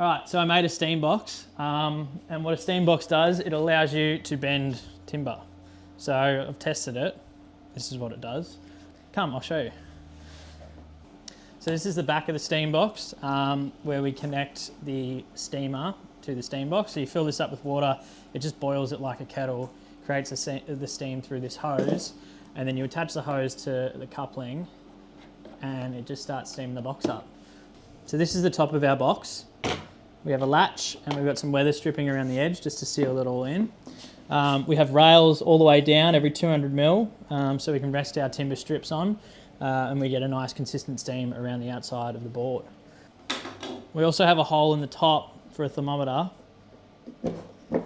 All right, so I made a steam box, and what a steam box does, it allows you to bend timber. So I've tested it. This is what it does. Come, I'll show you. So this is the back of the steam box where we connect the steamer to the steam box. So you fill this up with water, it just boils it like a kettle, creates the steam through this hose, and then you attach the hose to the coupling and it just starts steaming the box up. So this is the top of our box. We have a latch and we've got some weather stripping around the edge just to seal it all in. We have rails all the way down every 200 mil, so we can rest our timber strips on, and we get a nice consistent steam around the outside of the board. We also have a hole in the top for a thermometer. And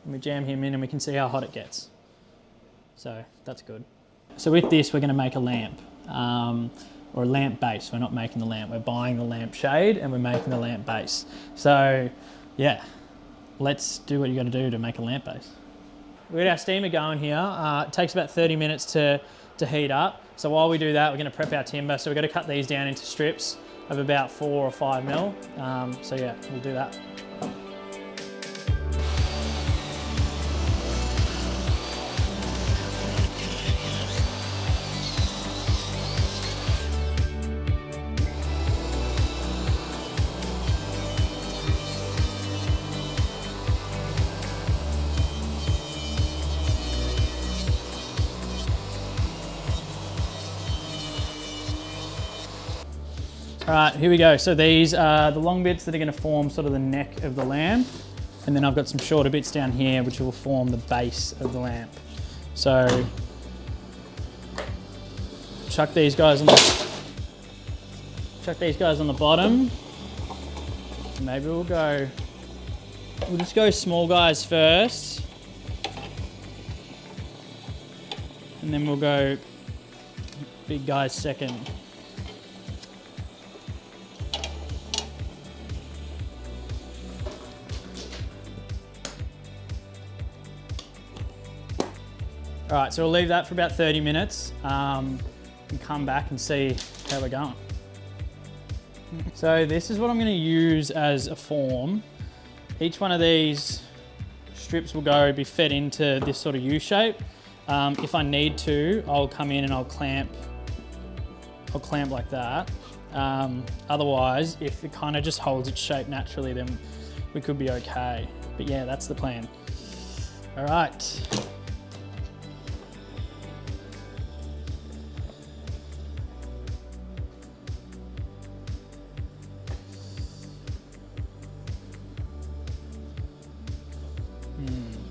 we jam him in and we can see how hot it gets. So that's good. So with this, we're going to make a lamp, or a lamp base. We're not making the lamp, we're buying the lamp shade and we're making the lamp base. So yeah, let's do what you got to do to make a lamp base. We've got our steamer going here. It takes about 30 minutes to heat up. So while we do that, we're going to prep our timber. So we're going to cut these down into strips of about 4 or 5 mil. So yeah, we'll do that. All right, here we go. So these are the long bits that are going to form sort of the neck of the lamp. And then I've got some shorter bits down here which will form the base of the lamp. So chuck these guys on the bottom. Maybe we'll just go small guys first. And then we'll go big guys second. All right, so we'll leave that for about 30 minutes and come back and see how we're going. So this is what I'm going to use as a form. Each one of these strips will be fed into this sort of U shape. If I need to, I'll come in and I'll clamp like that. Otherwise, if it kind of just holds its shape naturally, then we could be okay. But yeah, that's the plan. All right.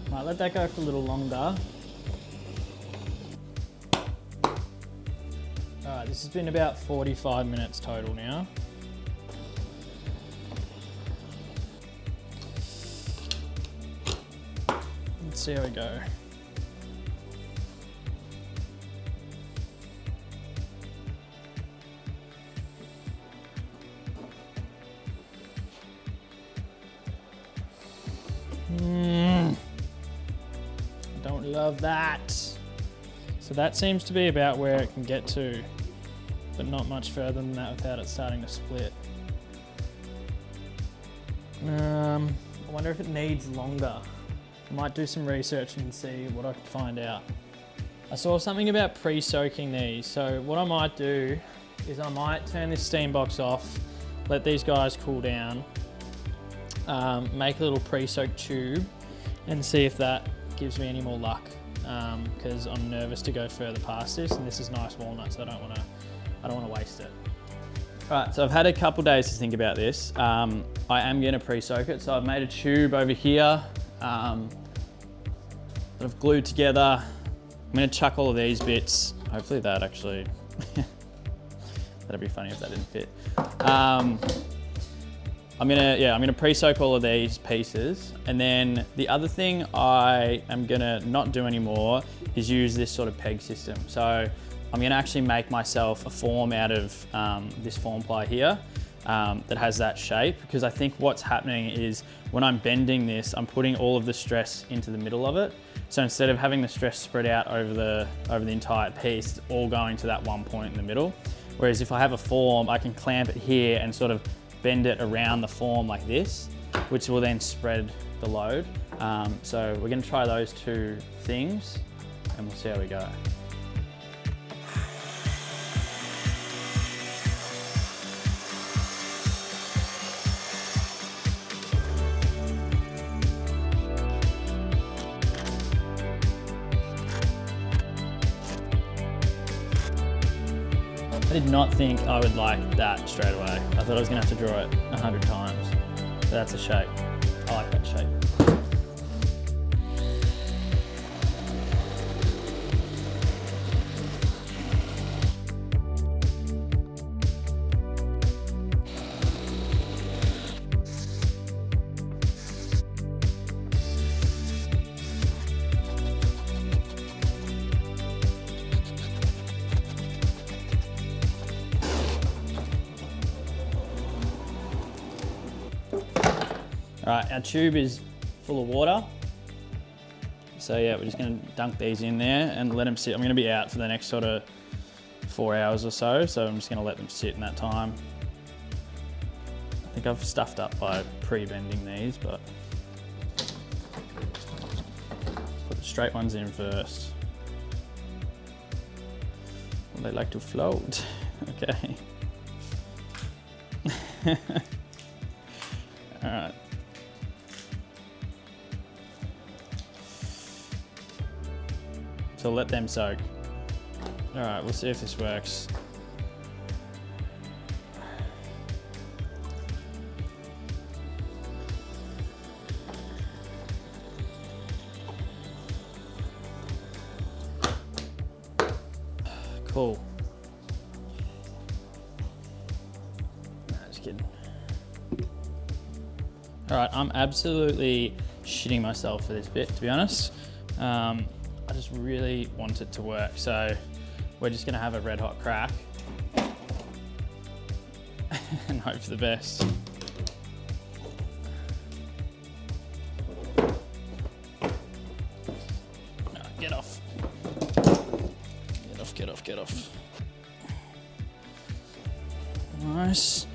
Might let that go for a little longer. All right, this has been about 45 minutes total now. Let's see how we go. Don't love that. So that seems to be about where it can get to, but not much further than that without it starting to split. I wonder if it needs longer. I might do some research and see what I can find out. I saw something about pre-soaking these. So what I might do is I might turn this steam box off, let these guys cool down, make a little pre-soaked tube and see if that gives me any more luck, because I'm nervous to go further past this, and this is nice walnut, so I don't want to waste it. All right, so I've had a couple days to think about this. I am going to pre-soak it, so I've made a tube over here that I've glued together. I'm going to chuck all of these bits. Hopefully that actually, that'd be funny if that didn't fit. I'm gonna pre-soak all of these pieces, and then the other thing I am gonna not do anymore is use this sort of peg system. So I'm gonna actually make myself a form out of this form ply here that has that shape, because I think what's happening is when I'm bending this, I'm putting all of the stress into the middle of it. So instead of having the stress spread out over the entire piece, it's all going to that one point in the middle. Whereas if I have a form, I can clamp it here and sort of bend it around the form like this, which will then spread the load. So we're gonna try those two things and we'll see how we go. I did not think I would like that straight away. I thought I was gonna have to draw it 100 times. But that's a shape. I like that shape. All right, our tube is full of water. So yeah, we're just gonna dunk these in there and let them sit. I'm gonna be out for the next sort of 4 hours or so, so I'm just gonna let them sit in that time. I think I've stuffed up by pre-bending these, but put the straight ones in first. Well, they like to float. Okay. All right. So let them soak. All right, we'll see if this works. Cool. No, just kidding. All right, I'm absolutely shitting myself for this bit, to be honest. I just really want it to work. So we're just gonna have a red hot crack and hope for the best. No, get off. Get off, get off, get off. Nice.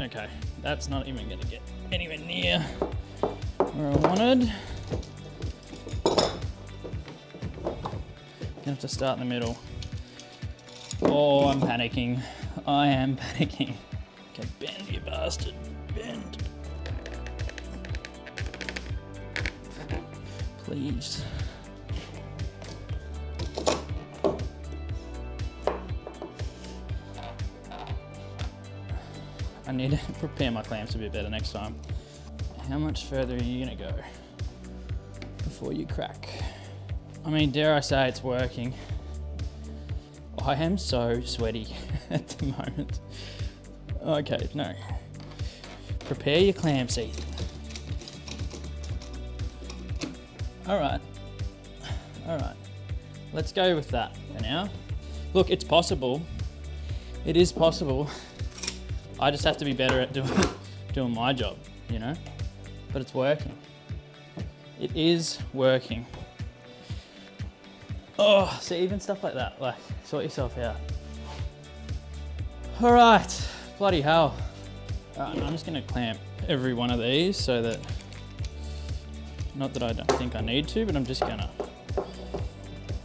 Okay, that's not even gonna get anywhere near where I wanted. Gonna have to start in the middle. Oh, I'm panicking. I am panicking. Okay, bend, you bastard, bend. Please. I need to prepare my clamps a bit better next time. How much further are you gonna go before you crack? I mean, dare I say it's working. I am so sweaty at the moment. Okay, no. Prepare your clamps, Ethan. All right. Let's go with that for now. Look, it's possible. It is possible. I just have to be better at doing my job, you know? But it's working. It is working. Oh, see, even stuff like that, like, sort yourself out. All right, bloody hell. All right, I'm just gonna clamp every one of these so that, not that I don't think I need to, but I'm just gonna.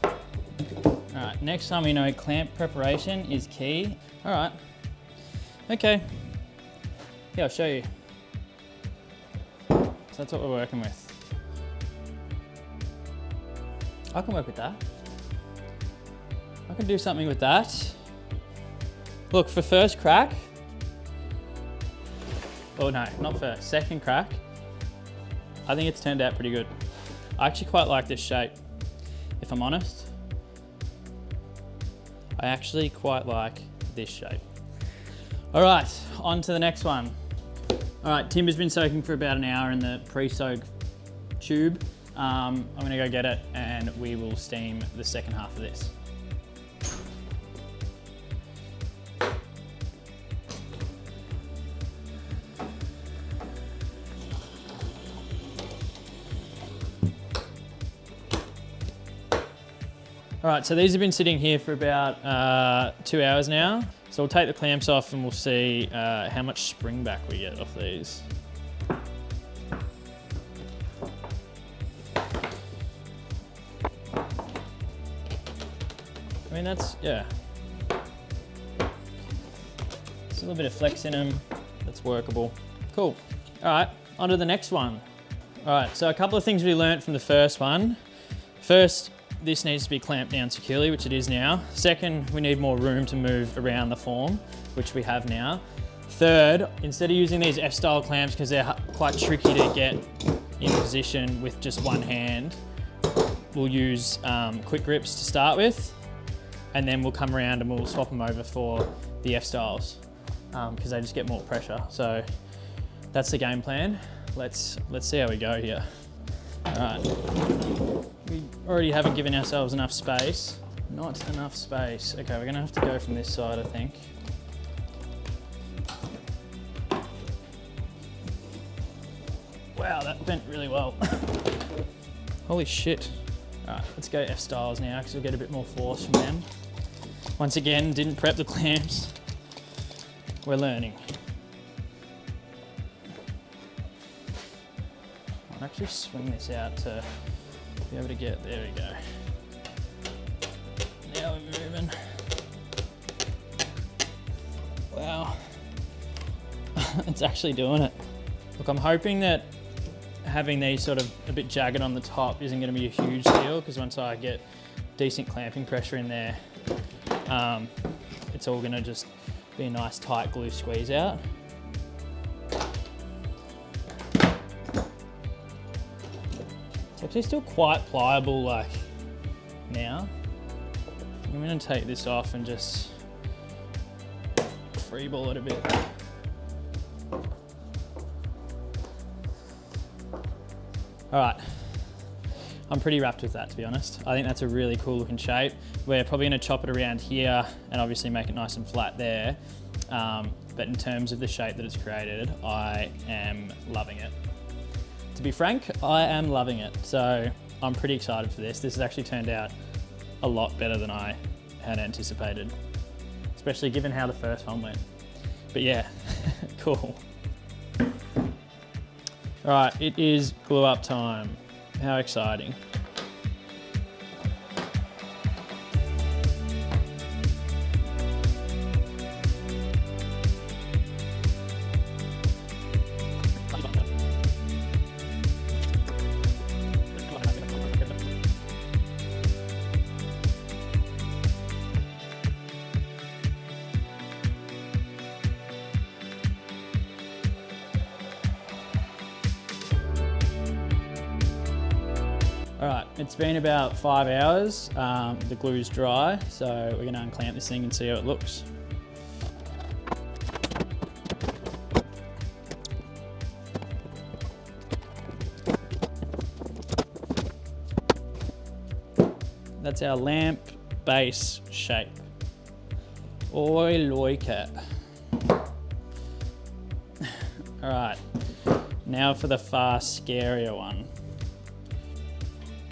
All right, next time we know clamp preparation is key. All right. Okay, yeah, I'll show you. So that's what we're working with. I can work with that. I can do something with that. Look, for first crack, oh no, not first, second crack, I think it's turned out pretty good. I actually quite like this shape, if I'm honest. I actually quite like this shape. All right, on to the next one. All right, timber's been soaking for about an hour in the pre-soak tube. I'm gonna go get it and we will steam the second half of this. All right, so these have been sitting here for about 2 hours now. So we'll take the clamps off and we'll see how much spring back we get off these. I mean, that's, yeah. There's a little bit of flex in them. That's workable. Cool. All right, on to the next one. All right, so a couple of things we learned from the first one. First, this needs to be clamped down securely, which it is now. Second, we need more room to move around the form, which we have now. Third, instead of using these F-style clamps, because they're quite tricky to get in position with just one hand, we'll use quick grips to start with, and then we'll come around and we'll swap them over for the F-styles, because they just get more pressure. So that's the game plan. Let's see how we go here. All right, we already haven't given ourselves enough space. Not enough space. Okay, we're gonna have to go from this side, I think. Wow, that bent really well. Holy shit. All right, let's go F-styles now, because we'll get a bit more force from them. Once again, didn't prep the clamps. We're learning. I'll actually swing this out to be able to get, there we go. Now we're moving. Wow. It's actually doing it. Look, I'm hoping that having these sort of a bit jagged on the top isn't going to be a huge deal, because once I get decent clamping pressure in there, it's all going to just be a nice tight glue squeeze out. It's actually still quite pliable like now. I'm going to take this off and just freeball it a bit. All right, I'm pretty wrapped with that, to be honest. I think that's a really cool looking shape. We're probably gonna chop it around here and obviously make it nice and flat there. But in terms of the shape that it's created, I am loving it. To be frank, I am loving it. So I'm pretty excited for this. This has actually turned out a lot better than I had anticipated, especially given how the first one went. But yeah, cool. All right, it is glue up time. How exciting. All right, it's been about 5 hours. The glue's dry, so we're gonna unclamp this thing and see how it looks. That's our lamp base shape. Oi like it. All right, now for the far scarier one.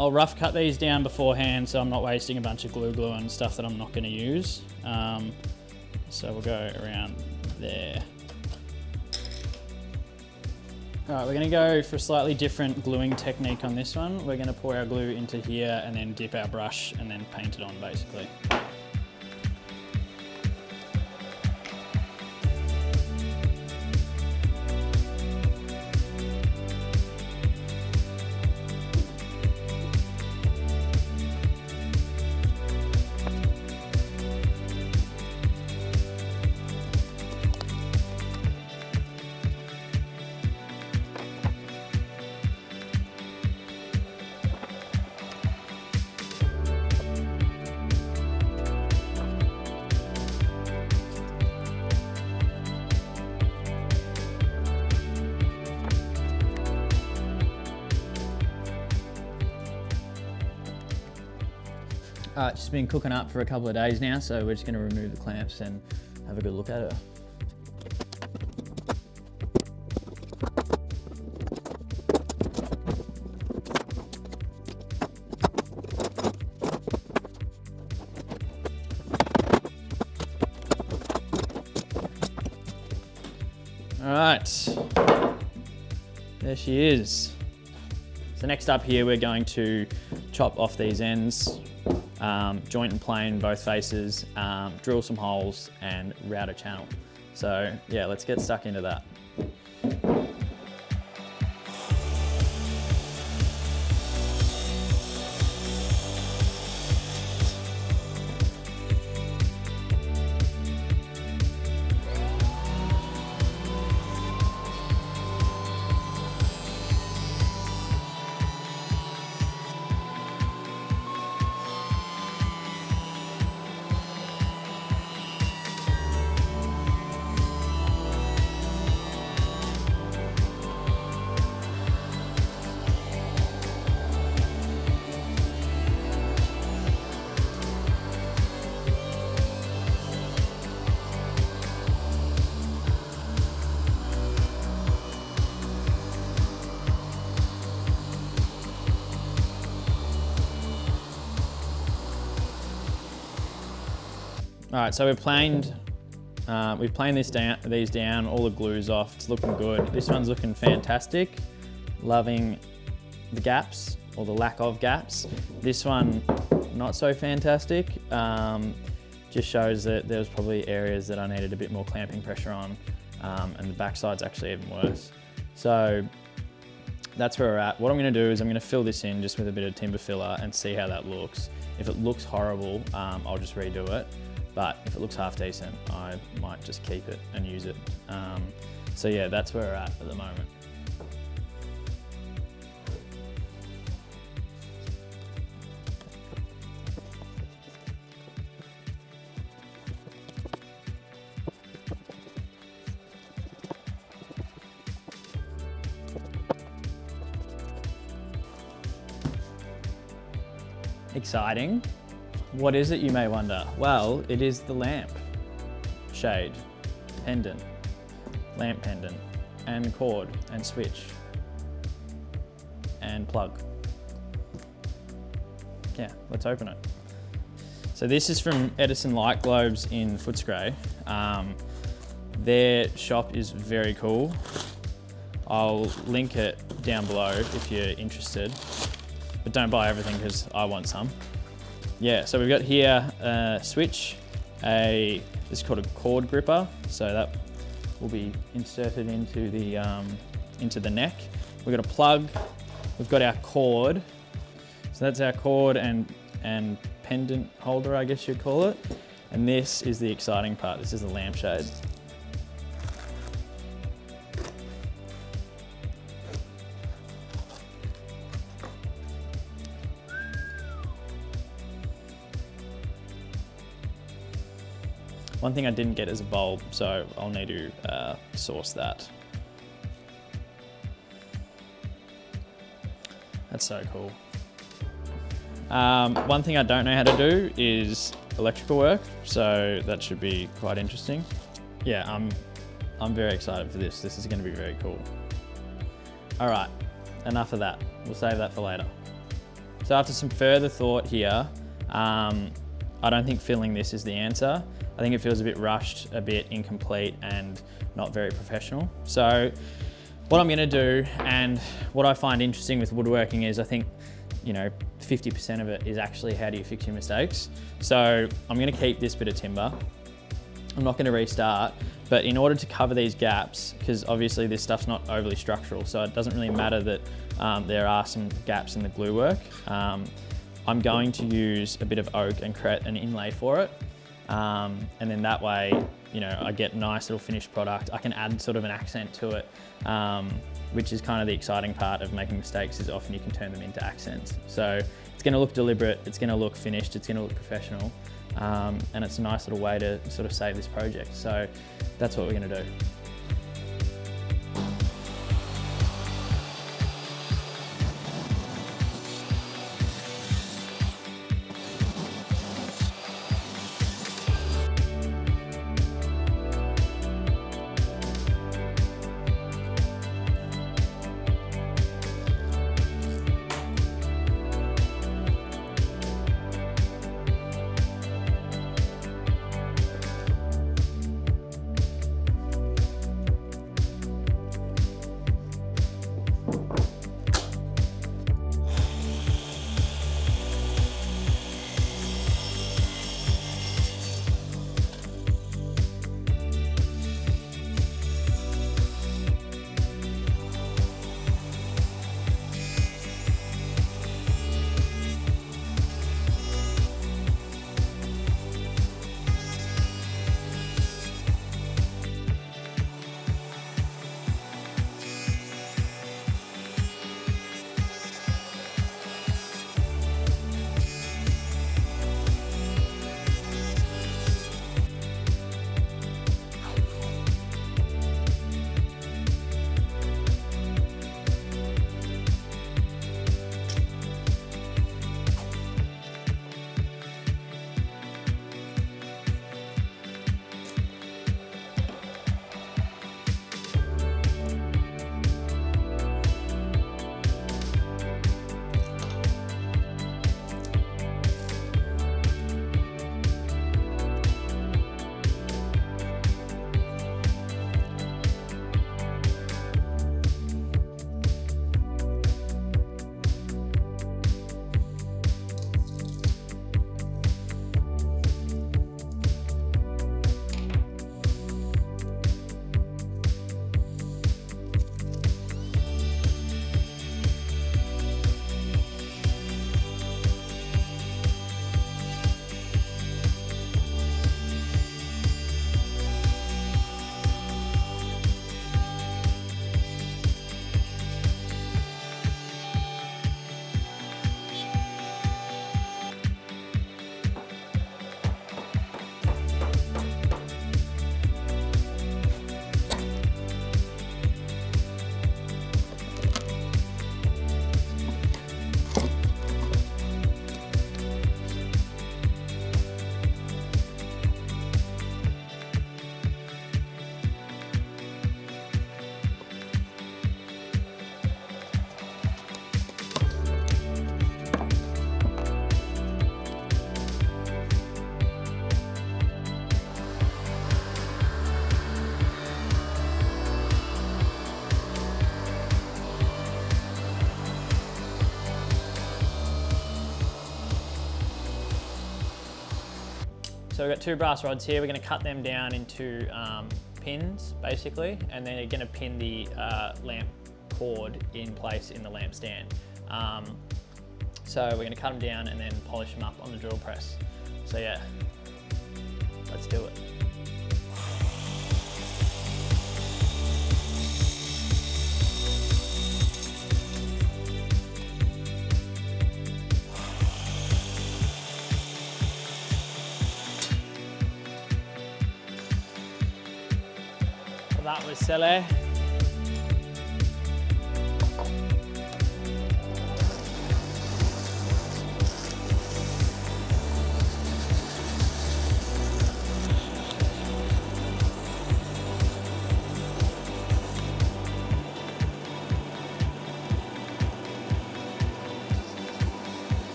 I'll rough cut these down beforehand so I'm not wasting a bunch of glue and stuff that I'm not going to use. So we'll go around there. All right, we're going to go for a slightly different gluing technique on this one. We're going to pour our glue into here and then dip our brush and then paint it on basically. It's been cooking up for a couple of days now, so we're just going to remove the clamps and have a good look at it. right, there she is. So next up here, we're going to chop off these ends, joint and plane both faces, drill some holes and route a channel. So yeah, let's get stuck into that. All right, so we've planed these down, all the glue's off, it's looking good. This one's looking fantastic. Loving the gaps, or the lack of gaps. This one, not so fantastic. Just shows that there's probably areas that I needed a bit more clamping pressure on, and the backside's actually even worse. So that's where we're at. What I'm gonna do is I'm gonna fill this in just with a bit of timber filler and see how that looks. If it looks horrible, I'll just redo it. But if it looks half decent, I might just keep it and use it. So yeah, that's where we're at the moment. Exciting. What is it, you may wonder? Well, it is the lamp shade, pendant, lamp pendant, and cord, and switch, and plug. Yeah, let's open it. So this is from Edison Light Globes in Footscray. Their shop is very cool. I'll link it down below if you're interested, but don't buy everything because I want some. Yeah, so we've got here a switch, this is called a cord gripper, so that will be inserted into the neck. We've got a plug, we've got our cord, so that's our cord and pendant holder, I guess you'd call it. And this is the exciting part, this is the lampshade. One thing I didn't get is a bulb, so I'll need to source that. That's so cool. One thing I don't know how to do is electrical work, so that should be quite interesting. Yeah, I'm very excited for this. This is going to be very cool. All right, enough of that. We'll save that for later. So after some further thought here, I don't think filling this is the answer. I think it feels a bit rushed, a bit incomplete, and not very professional. So what I'm gonna do, and what I find interesting with woodworking is I think, 50% of it is actually how do you fix your mistakes. So I'm gonna keep this bit of timber. I'm not gonna restart, but in order to cover these gaps, because obviously this stuff's not overly structural, so it doesn't really matter that there are some gaps in the glue work. I'm going to use a bit of oak and create an inlay for it. And then that way, I get a nice little finished product. I can add sort of an accent to it, which is kind of the exciting part of making mistakes, is often you can turn them into accents. So it's gonna look deliberate, it's gonna look finished, it's gonna look professional, and it's a nice little way to sort of save this project. So that's what we're gonna do. So we've got 2 brass rods here. We're going to cut them down into pins, basically, and then you're going to pin the lamp cord in place in the lamp stand. So we're going to cut them down and then polish them up on the drill press. So yeah, let's do it. So that was silly.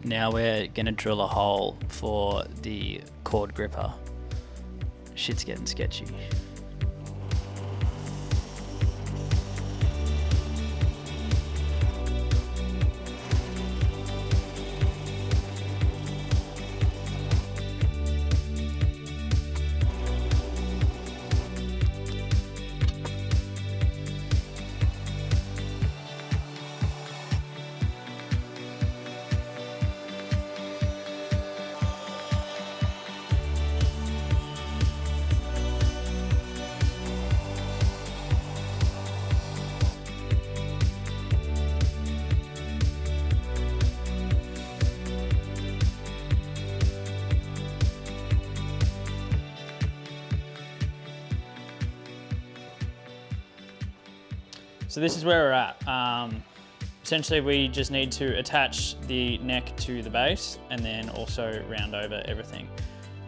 Now we're gonna drill a hole for the cord gripper. Shit's getting sketchy. So this is where we're at. Essentially we just need to attach the neck to the base and then also round over everything.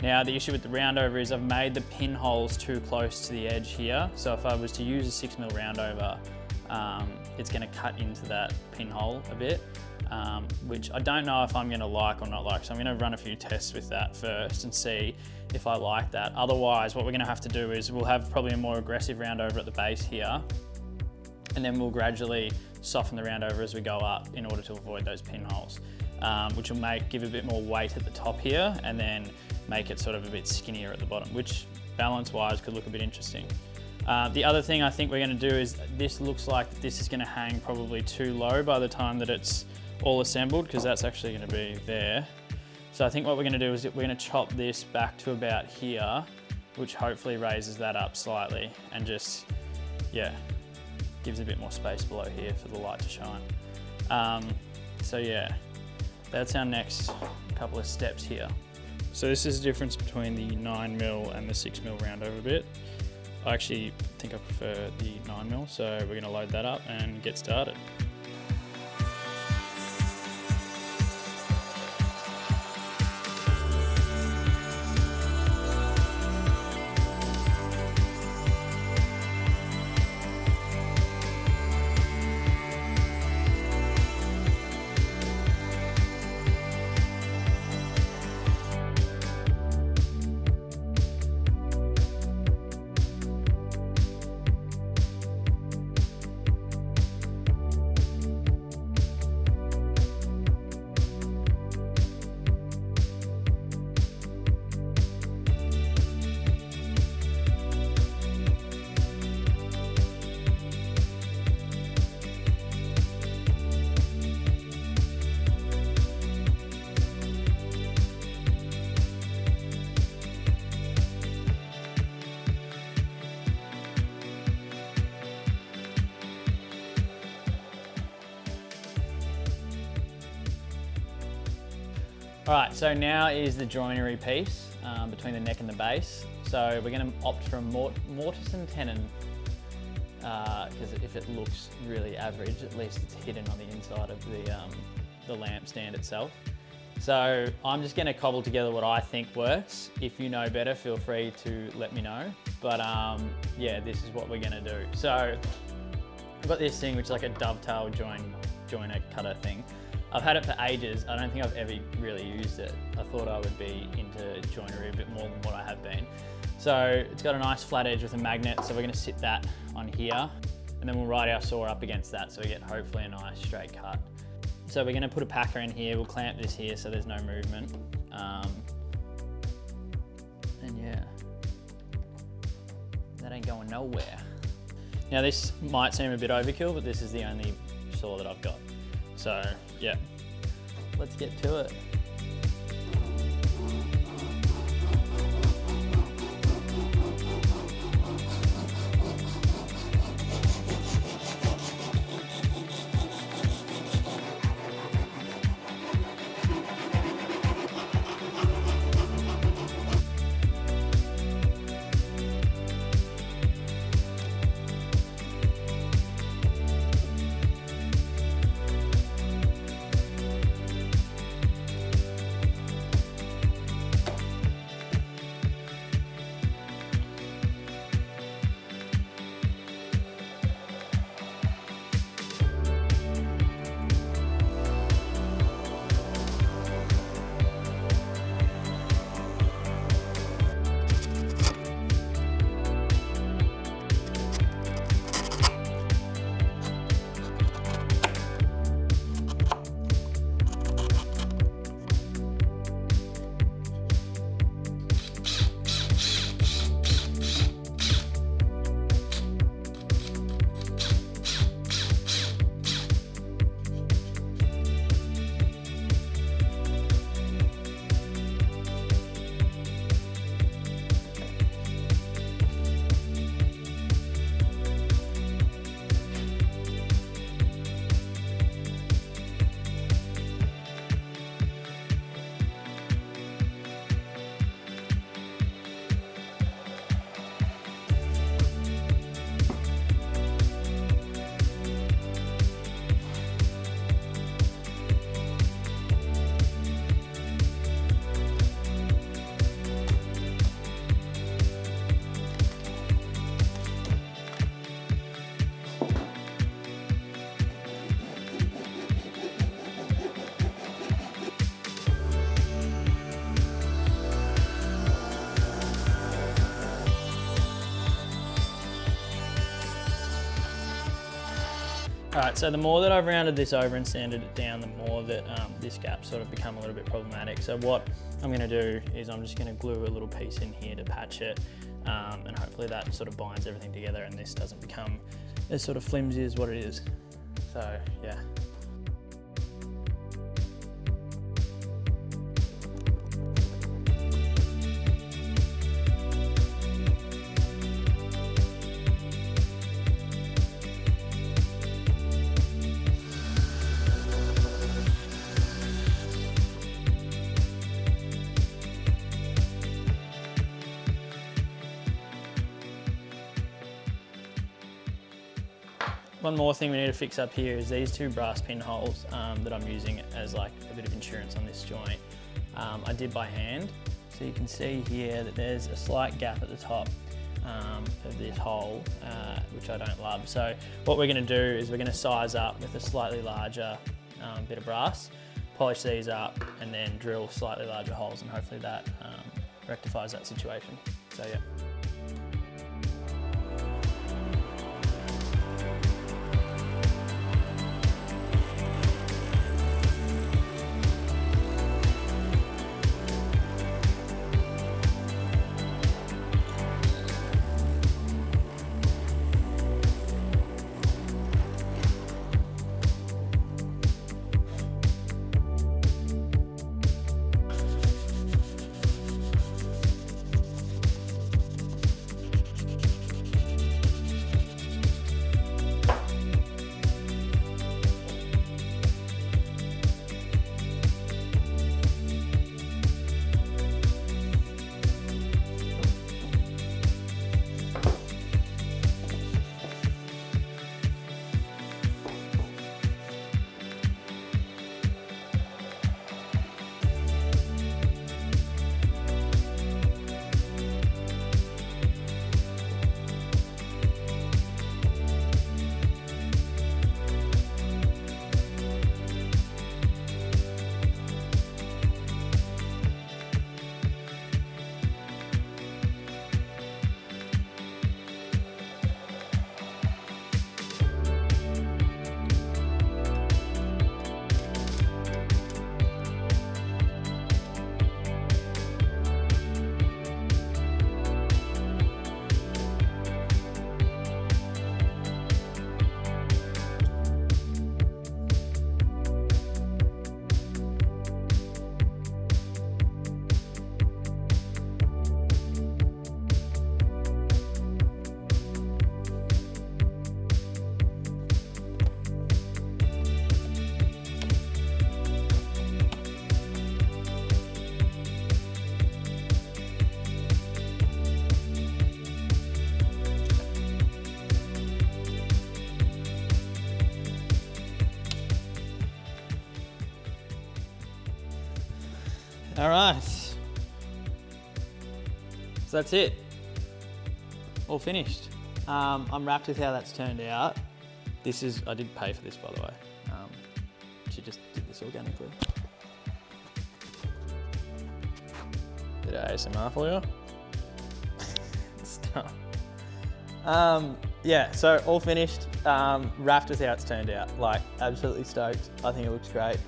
Now the issue with the round over is I've made the pinholes too close to the edge here. So if I was to use a 6mm round over, it's gonna cut into that pinhole a bit, which I don't know if I'm gonna like or not like. So I'm gonna run a few tests with that first and see if I like that. Otherwise, what we're gonna have to do is we'll have probably a more aggressive round over at the base here, and then we'll gradually soften the round over as we go up in order to avoid those pinholes, which will give a bit more weight at the top here and then make it sort of a bit skinnier at the bottom, which balance-wise could look a bit interesting. The other thing I think we're going to do is this looks like this is going to hang probably too low by the time that it's all assembled, because that's actually going to be there. So I think what we're going to do is we're going to chop this back to about here, which hopefully raises that up slightly and just, yeah, gives a bit more space below here for the light to shine. So yeah, that's our next couple of steps here. So this is the difference between the 9mm and the 6mm round over bit. I actually think I prefer the 9mm, so we're gonna load that up and get started. All right, so now is the joinery piece between the neck and the base. So we're going to opt for a mortise and tenon, because if it looks really average, at least it's hidden on the inside of the lamp stand itself. So I'm just gonna cobble together what I think works. If you know better, feel free to let me know. But yeah, this is what we're gonna do. So I've got this thing which is like a dovetail joiner cutter thing. I've had it for ages. I don't think I've ever really used it. I thought I would be into joinery a bit more than what I have been. So it's got a nice flat edge with a magnet. So we're gonna sit that on here and then we'll ride our saw up against that so we get hopefully a nice straight cut. So we're gonna put a packer in here. We'll clamp this here so there's no movement. And yeah, that ain't going nowhere. Now this might seem a bit overkill, but this is the only saw that I've got. So yeah, let's get to it. All right, so the more that I've rounded this over and sanded it down, the more that this gap's sort of become a little bit problematic. So what I'm gonna do is I'm just gonna glue a little piece in here to patch it, and hopefully that sort of binds everything together and this doesn't become as sort of flimsy as what it is. So yeah. One more thing we need to fix up here is these two brass pinholes that I'm using as like a bit of insurance on this joint. I did by hand. So you can see here that there's a slight gap at the top of this hole, which I don't love. So what we're gonna do is we're gonna size up with a slightly larger bit of brass, polish these up and then drill slightly larger holes, and hopefully that rectifies that situation. So yeah. All right. So that's it. All finished. I'm wrapped with how that's turned out. I did pay for this, by the way. She just did this organically. Bit of ASMR for you. Stuff. Yeah, so all finished. Wrapped with how it's turned out. Like, absolutely stoked. I think it looks great.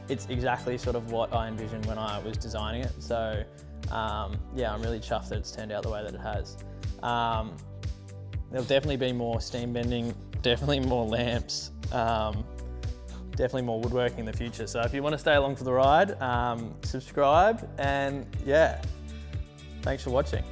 It's exactly sort of what I envisioned when I was designing it. So yeah, I'm really chuffed that it's turned out the way that it has. There'll definitely be more steam bending, definitely more lamps, definitely more woodworking in the future. So if you want to stay along for the ride, subscribe, and yeah, thanks for watching.